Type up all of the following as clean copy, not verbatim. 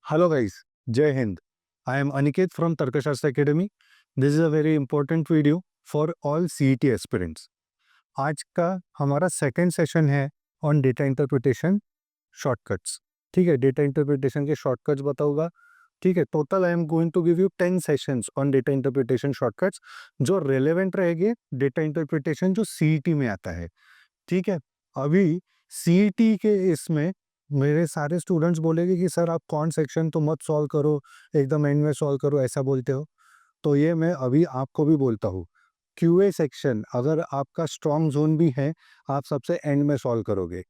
Hello guys, Jai Hind. I am Aniket from Tarkashastra Academy. This is a very important video for all CET aspirants. आज का हमारा second session है on data interpretation shortcuts. ठीक है, data interpretation के shortcuts बताऊंगा. ठीक है, total I am going to give you 10 sessions on data interpretation shortcuts जो रेलेवेंट रहेंगे डेटा इंटरप्रिटेशन जो सीईटी में आता है. ठीक है, अभी सीईटी के इसमें मेरे सारे स्टूडेंट्स बोलेंगे कि सर आप कौन सेक्शन तो मत सॉल्व करो, एकदम एंड में सॉल्व करो, ऐसा बोलते हो. तो ये मैं अभी आपको भी बोलता हूँ. क्यूए सेक्शन अगर आपका स्ट्रॉन्ग जोन भी है, आप सबसे एंड में सॉल्व करोगे.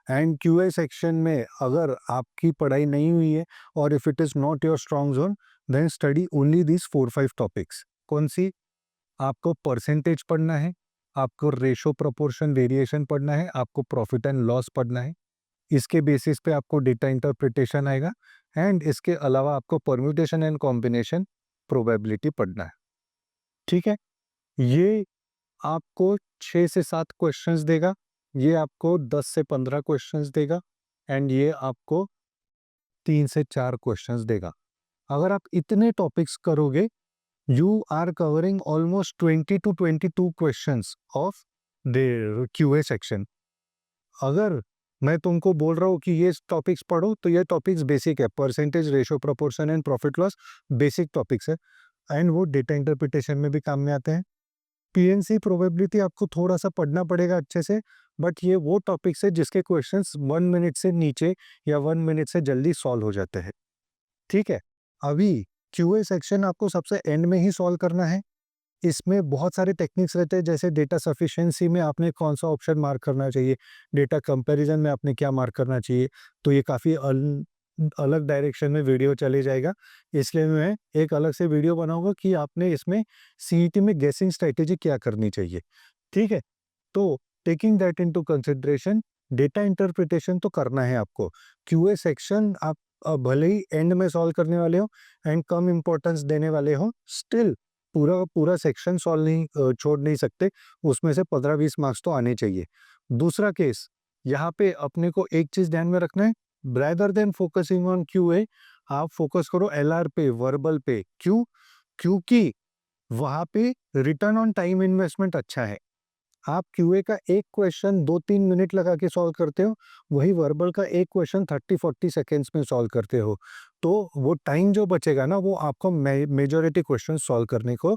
एंड क्यूए सेक्शन में अगर आपकी पढ़ाई नहीं हुई है और if it is not your strong zone, then study only this 4-5 topics. कौन सी? आपको परसेंटेज पढ़ना है, आपको रेशो प्रोपोर्शन वेरिएशन पढ़ना है, आपको प्रॉफिट एंड लॉस पढ़ना है. इसके बेसिस पे आपको डेटा इंटरप्रिटेशन आएगा. एंड इसके अलावा आपको परम्यूटेशन एंड कॉम्बिनेशन प्रोबेबिलिटी पढ़ना है. ठीक है, ये आपको 6 से 7 क्वेश्चंस देगा, ये आपको 10 से 15 क्वेश्चंस देगा एंड ये आपको 3 से 4 क्वेश्चंस देगा. अगर आप इतने टॉपिक्स करोगे, you are covering almost 20 to 22 questions of the QA section. अगर मैं तुमको बोल रहा हूँ कि ये टॉपिक्स पढ़ो, तो ये टॉपिक्स बेसिक है. Percentage, ratio, proportion and profit loss basic topics है एंड वो डेटा इंटरप्रिटेशन में भी काम में आते हैं. पीएनसी प्रोबेबिलिटी आपको थोड़ा सा पढ़ना पड़ेगा अच्छे से, बट ये वो टॉपिक्स है जिसके क्वेश्चंस 1 मिनट से नीचे या 1 मिनट से जल्दी सॉल्व हो जाते हैं. ठीक है, अभी क्यूए सेक्शन आपको सबसे एंड में ही सॉल्व करना है. इसमें बहुत सारे टेक्निक्स रहते हैं, जैसे डेटा सफिशिएंसी में आपने कौन सा ऑप्शन मार्क करना चाहिए, डेटा कंपैरिजन में आपने क्या मार्क करना चाहिए. तो ये काफ़ी अलग डायरेक्शन में वीडियो चले जाएगा, इसलिए मैं एक अलग से वीडियो बनाऊंगा कि आपने इसमें सीईटी में गेसिंग स्ट्रेटेजी क्या करनी चाहिए. ठीक है, तो taking that into consideration, data interpretation तो करना है आपको. क्यूए सेक्शन आप भले ही एंड में सॉल्व करने वाले हो एंड कम इम्पोर्टेंस देने वाले हो, स्टिल पूरा पूरा सेक्शन सॉल्व नहीं छोड़ नहीं सकते. उसमें से 15-20 मार्क्स तो आने चाहिए. दूसरा केस, यहाँ पे अपने को एक चीज ध्यान में रखना है, rather than focusing on QA, आप फोकस करो एलआर पे, वर्बल पे. क्यों? क्योंकि वहां पे रिटर्न ऑन टाइम इन्वेस्टमेंट अच्छा है. आप क्यूए का एक क्वेश्चन 2-3 मिनट लगा के सॉल्व करते हो, वही वर्बल का एक क्वेश्चन 30-40 सेकेंड्स में सॉल्व करते हो. तो वो टाइम जो बचेगा ना, वो आपको मेजॉरिटी क्वेश्चन सॉल्व करने को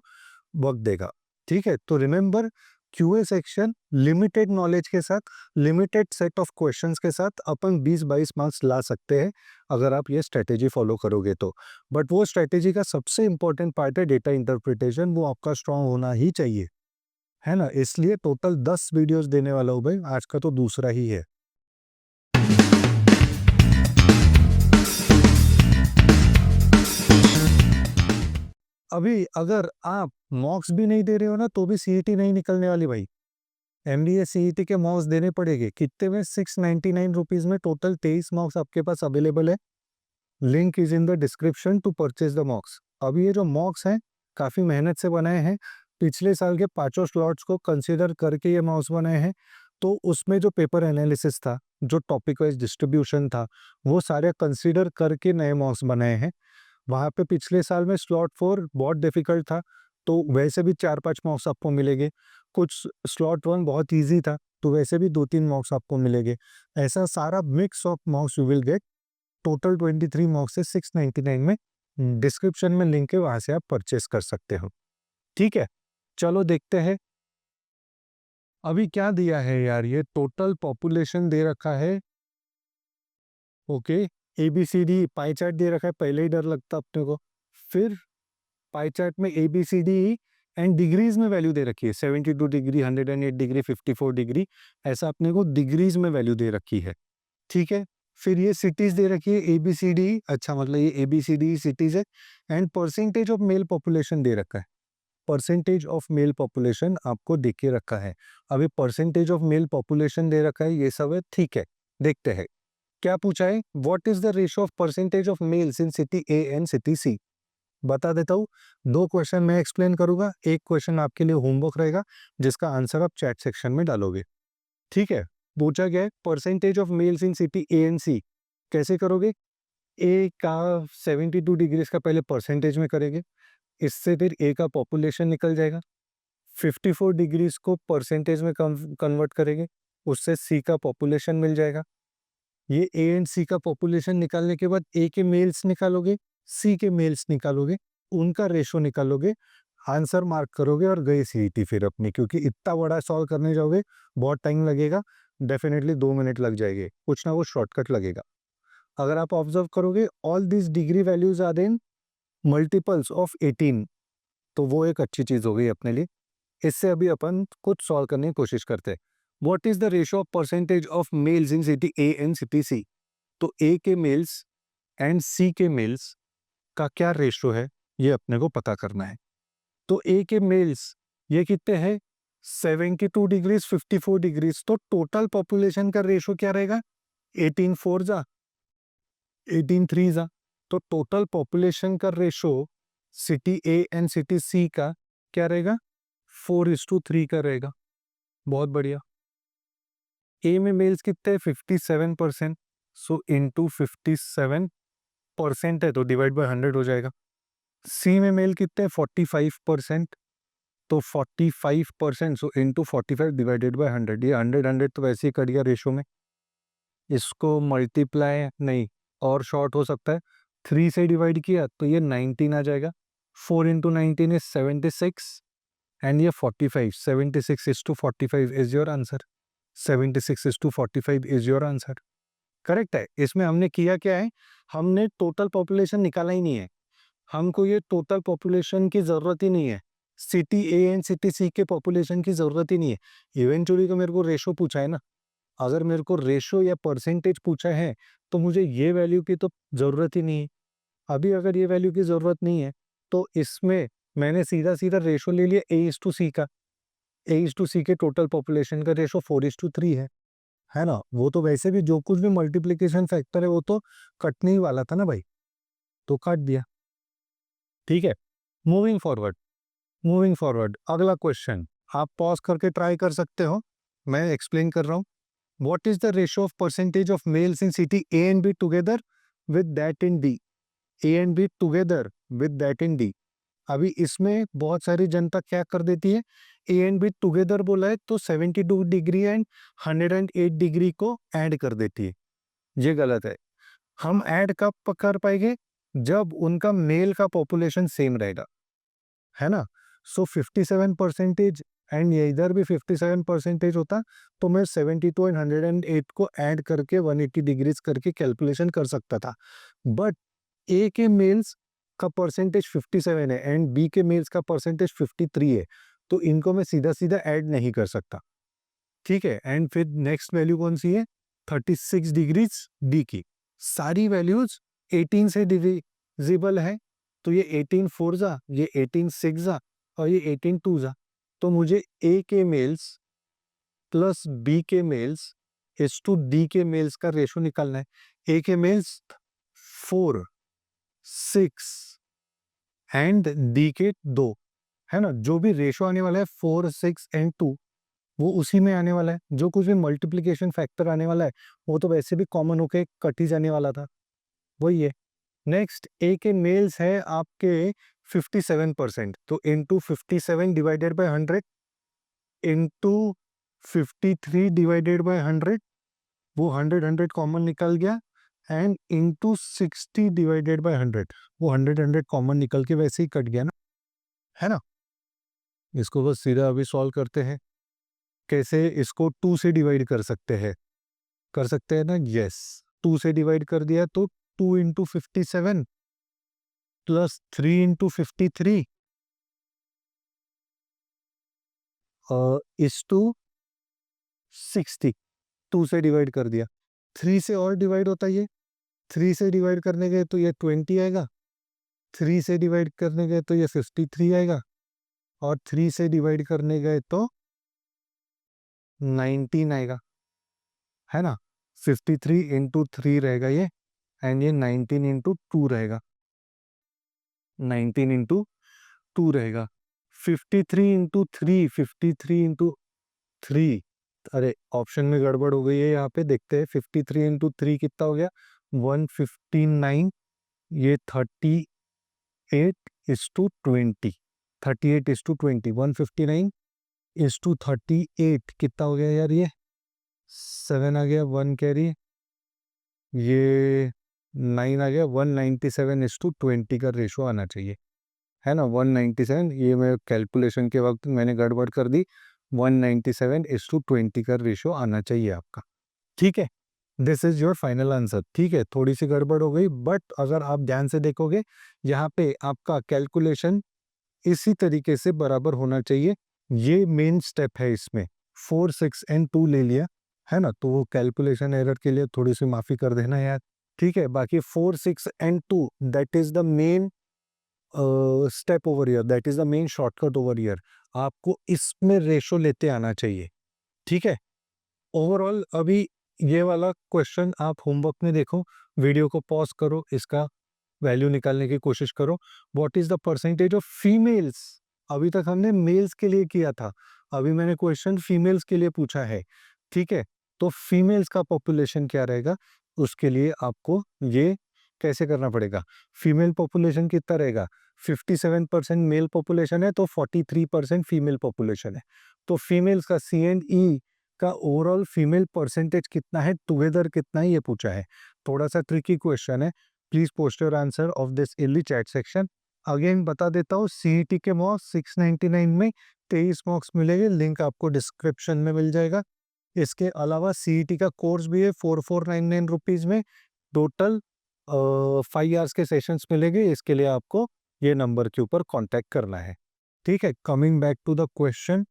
वक्त देगा. ठीक है, तो remember, QA section limited knowledge के साथ, लिमिटेड सेट ऑफ क्वेश्चंस के साथ अपन 20-22 मार्क्स ला सकते हैं अगर आप ये स्ट्रेटेजी फॉलो करोगे तो. बट वो स्ट्रेटेजी का सबसे इंपॉर्टेंट पार्ट है डेटा इंटरप्रिटेशन, वो आपका स्ट्रांग होना ही चाहिए, है ना. इसलिए टोटल 10 वीडियोस देने वाला हूँ भाई, आज का तो दूसरा ही है. अभी अगर आप मॉक्स भी नहीं दे रहे हो ना, तो भी सीईटी नहीं निकलने वाली भाई. एमबीए सीईटी के मॉक्स देने पड़ेंगे. कितने में? 699 रुपीज में टोटल 23 मॉक्स आपके पास अवेलेबल है. Link is in the description to purchase the mocks. अभी ये जो मॉक्स हैं, काफी मेहनत से बनाए हैं. पिछले साल के 5 स्लॉट्स को कंसिडर करके ये मॉक्स बनाए हैं. तो उसमें जो पेपर एनालिसिस था, जो टॉपिक वाइज डिस्ट्रीब्यूशन था, वो सारे कंसिडर करके नए मॉक्स बनाए हैं. वहाँ पे पिछले साल में स्लॉट 4 बहुत डिफिकल्ट था, तो वैसे भी 4-5 मार्क्स आपको मिलेंगे. कुछ स्लॉट 1 बहुत इजी था, तो वैसे भी 2-3 मार्क्स आपको मिलेंगे. ऐसा सारा mix of marks you will get. Total 23 marks है 699 में. डिस्क्रिप्शन में लिंक है, वहाँ से आप परचेस कर सकते हो. ठीक है, चलो देखते हैं अभी क्या दिया है यार. ये टोटल पॉपुलेशन दे रखा है. ओके, एबीसीडी पाई चार्ट दे रखा है, पहले ही डर लगता अपने को. फिर पाई चार्ट में एबीसीडी एंड डिग्रीज में वैल्यू दे रखी है. 72 डिग्री, 108 डिग्री, 54 डिग्री, ऐसा अपने को डिग्रीज में वैल्यू दे रखी है. ठीक है, फिर ये सिटीज दे रखी है एबीसीडी. अच्छा, मतलब ये एबीसीडी सिटीज है. And percentage of male population दे रखा है. परसेंटेज ऑफ मेल पॉपुलेशन आपको दे के रखा है. अभी परसेंटेज ऑफ मेल पॉपुलेशन दे रखा है, ये सब है. ठीक है, देखते हैं क्या पूछा है. What is the ratio of percentage of males in city A and city C. बता देता हूँ. 2 क्वेश्चन मैं एक्सप्लेन करूंगा, एक क्वेश्चन आपके लिए होमवर्क रहेगा, जिसका आंसर आप चैट सेक्शन में डालोगे. ठीक है, पूछा गया है percentage of males in city A and C. कैसे करोगे? ए का 72 डिग्रीज का पहले परसेंटेज में करेंगे, इससे फिर ए का पॉपुलेशन निकल जाएगा। 54 डिग्रीज को परसेंटेज में कन्वर्ट करेंगे, उससे सी का पॉपुलेशन मिल जाएगा। ये ए एंड सी का पॉपुलेशन निकालने के बाद ए के मेल्स निकालोगे, सी के मेल्स निकालोगे, उनका रेशो निकालोगे, आंसर मार्क करोगे और गई सीईटी फिर अपनी, क्योंकि इतना बड़ा सॉल्व करने जाओगे बहुत टाइम लगेगा, डेफिनेटली 2 मिनट लग जाएंगे, कुछ ना कुछ शॉर्टकट लगेगा। अगर आप ऑब्जर्व करोगे all this degree values are in multiples of 18, तो वो एक अच्छी चीज हो गई अपने लिए। इससे अभी अपन कुछ सॉल्व करने की कोशिश करते हैं। What is the ratio of percentage of males in city A and city C? तो ए के मेल्स एंड सी के मेल्स का क्या रेशियो है, ये अपने को पता करना है। तो ए के मेल्स ये कितने हैं? 72 डिग्रीज, 54 डिग्रीज। तो टोटल पॉपुलेशन का रेशियो क्या रहेगा? 18 4 जा 18 3 जा। तो टोटल पॉपुलेशन का ratio city A and city C का क्या रहेगा? 4:3 का रहेगा। बहुत बढ़िया। ए में मेल्स कितने हैं? 57%। सो इंटू 57% है तो डिवाइड बाय 100 हो जाएगा। सी में मेल कितने हैं? 45%। तो 45%, सो इंटू 45 डिवाइडेड बाय 100। ये 100 तो वैसे ही कट गया रेशो में, इसको मल्टीप्लाई नहीं और शॉर्ट हो सकता है, 3 से डिवाइड किया तो ये 19 आ जाएगा। 4 इंटू 19 इज 76 एंड ये 45, 76 is to 45 is your answer. 76 is to 45 is your answer. Correct है। इसमें हमने किया क्या है, हमने टोटल पॉपुलेशन निकाला ही नहीं है, हमको ये टोटल पॉपुलेशन की जरूरत ही नहीं है, सिटी ए एंड सिटी सी के पॉपुलेशन की जरूरत ही नहीं है। इवेंचुअली तो मेरे को रेशो पूछा है ना, अगर मेरे को रेशो या परसेंटेज पूछा है तो मुझे ये वैल्यू की तो जरूरत ही नहीं है। अभी अगर ये वैल्यू की जरूरत नहीं है तो इसमें मैंने सीधा सीधा रेशो ले लिया ए इज टू सी का। ए इज टू सी के टोटल पॉपुलेशन का रेशो 4:3 है ना। वो तो वैसे भी जो कुछ भी मल्टीप्लीकेशन फैक्टर है वो तो कटने ही वाला था ना भाई, तो काट दिया। ठीक है, मूविंग फॉरवर्ड। मूविंग फॉरवर्ड, अगला क्वेश्चन आप पॉज करके ट्राई कर सकते हो, मैं एक्सप्लेन कर रहा हूँ। What is the ratio of percentage of males in city A and be together with that in D? A and be together with that in D. अभी इसमें बहुत सारी जनता क्या कर देती है, ए एंड बी टुगेदर बोला है तो 72 डिग्री एंड 108 डिग्री को ऐड कर देती है। ये गलत है। हम ऐड कब कर पाएंगे? जब उनका मेल का पॉपुलेशन सेम रहेगा, है ना। सो 57% एंड ये इधर भी 57% होता तो मैं 72 एंड 108 को ऐड करके 180 डिग्रीज करके कैलकुलेशन कर सकता था। बट ए के मेल्स का परसेंटेज 57 है एंड बी के मेल्स का परसेंटेज 53 है, तो इनको मैं सीधा सीधा ऐड नहीं कर सकता। ठीक है, एंड फिर नेक्स्ट वैल्यू कौन सी है? 36 डिग्रीज डी की। सारी वैल्यूज 18 से डिविजिबल है, तो ये 18 4 जा, ये 18 6 जा और ये 18 2 जा। तो मुझे ए के मेल्स प्लस बी के मेल्स इस टू डी के मेल्स का रेशो निकालना है। ए के मेल्स 4 6 एंड डी के 2, है ना। जो भी रेशो आने वाला है 4 6 एंड 2 वो उसी में आने वाला है। जो कुछ भी मल्टीप्लिकेशन फैक्टर आने वाला है वो तो वैसे भी कॉमन होके कट ही जाने वाला था, वही है। नेक्स्ट ए के मेल्स है आपके 57%, तो into 57 divided by 100 into 53 divided by 100, वो 100 कॉमन निकल गया एंड इंटू 60 डिवाइडेड बाय 100, वो 100 कॉमन निकल के वैसे ही कट गया ना, है ना। इसको बस सीधा अभी सॉल्व करते हैं। कैसे? इसको 2 से डिवाइड कर सकते हैं ना। यस, 2 से डिवाइड कर दिया तो 2 इंटू 57 प्लस 3 इंटू 53 इस टू 60। 2 से डिवाइड कर दिया, 3 से और डिवाइड होता है ये, 3 से डिवाइड करने गए तो ये 20 आएगा, 3 से डिवाइड करने गए तो ये 53 आएगा और 3 से डिवाइड करने गए तो 19 आएगा, है ना। 53 इंटू 3 रहेगा ये एंड ये 19 इंटू 2 रहेगा, 19 इंटू 2 रहेगा। 53 इंटू 3, 53 इंटू 3, अरे ऑप्शन में गड़बड़ हो गई है यहाँ पे, देखते हैं 53 इंटू 3 कितना हो गया, 159, ये 38:20, 38:20, 159:38 कितना हो गया यार, ये 7 आ गया, 1 कैरी, ये 9 आ गया, 197:20 का रेशो आना चाहिए, है ना। 197, ये मैं कैलकुलेशन के वक्त मैंने गड़बड़ कर दी, 197:20 का रेशो आना चाहिए आपका, ठीक है। This is your final answer, ठीक है। थोड़ी सी गड़बड़ हो गई, बट अगर आप ध्यान से देखोगे यहाँ पे आपका कैलकुलेशन इसी तरीके से बराबर होना चाहिए। ये मेन स्टेप है इसमें, 4, 6 एंड 2 ले लिया, है ना, तो वो कैलकुलेशन एरर के लिए थोड़ी सी माफी कर देना यार, ठीक है। बाकी 4, 6 and 2 that is the main step over year, that is the main shortcut over year. आपको इसमें रेशो लेते आना चाहिए, ठीक है। ओवरऑल अभी ये वाला क्वेश्चन आप होमवर्क में देखो, वीडियो को पॉज करो, इसका वैल्यू निकालने की कोशिश करो। What is the percentage of females, अभी तक हमने मेल्स के लिए किया था, अभी मैंने क्वेश्चन फीमेल्स के लिए पूछा है, ठीक है। तो फीमेल्स का पॉपुलेशन क्या रहेगा, उसके लिए आपको ये कैसे करना पड़ेगा। फीमेल पॉपुलेशन कितना रहेगा, 57% मेल पॉपुलेशन है, तो 43% फीमेल पॉपुलेशन है। तो फीमेल्स का CNE का ओवरऑल फीमेल परसेंटेज कितना है, टुगेदर कितना है, ये पूछा है। थोड़ा सा ट्रिकी क्वेश्चन है, please post your answer of this in the chat section. Again बता देता हूँ, CET के मार्क्स 699 में 23 मार्क्स मिलेंगे, लिंक आपको डिस्क्रिप्शन में मिल जाएगा। इसके अलावा CET का कोर्स भी है 4499 रुपीज में, टोटल 5 आवर्स के सेशंस मिलेंगे। इसके लिए आपको ये नंबर के ऊपर कांटेक्ट करना है, ठीक है। Coming back to the question,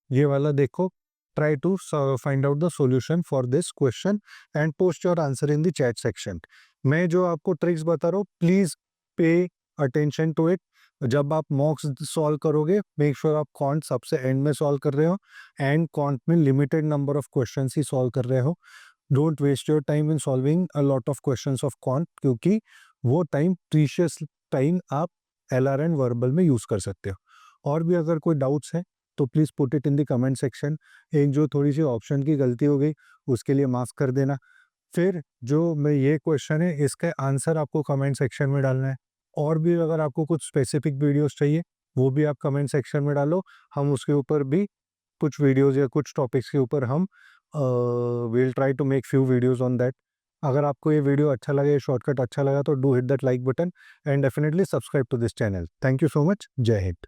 ये वाला देखो, try to find out the solution for this question and post your answer in the chat section। मैं जो आपको ट्रिक्स बता रहा हूँ, please pay attention to it. जब आप मॉक्स सॉल्व करोगे, मेक श्योर आप कॉन्ट सबसे एंड में सॉल्व कर रहे हो, एंड कॉन्ट में लिमिटेड नंबर ऑफ क्वेश्चंस ही सॉल्व कर रहे हो। Don't waste your time in solving a lot of questions of quant, क्योंकि वो टाइम प्रीशियस टाइम आप LR एंड वर्बल में यूज कर सकते हो। और भी अगर कोई डाउट्स है तो please put it in the comment section. एक जो थोड़ी सी ऑप्शन की गलती हो गई, उसके लिए माफ़ कर देना। फिर जो मैं ये क्वेश्चन है, इसका आंसर आपको कमेंट सेक्शन में डालना है। और भी अगर आपको कुछ स्पेसिफिक वीडियोस चाहिए, वो भी आप कमेंट सेक्शन में डालो, हम उसके ऊपर भी कुछ वीडियोस या कुछ टॉपिक्स के ऊपर हम will try to make few videos on that. अगर आपको ये वीडियो अच्छा लगा, ये शॉर्टकट अच्छा लगा, तो do hit that like button and definitely subscribe to this channel. Thank you so much. जय हिंद।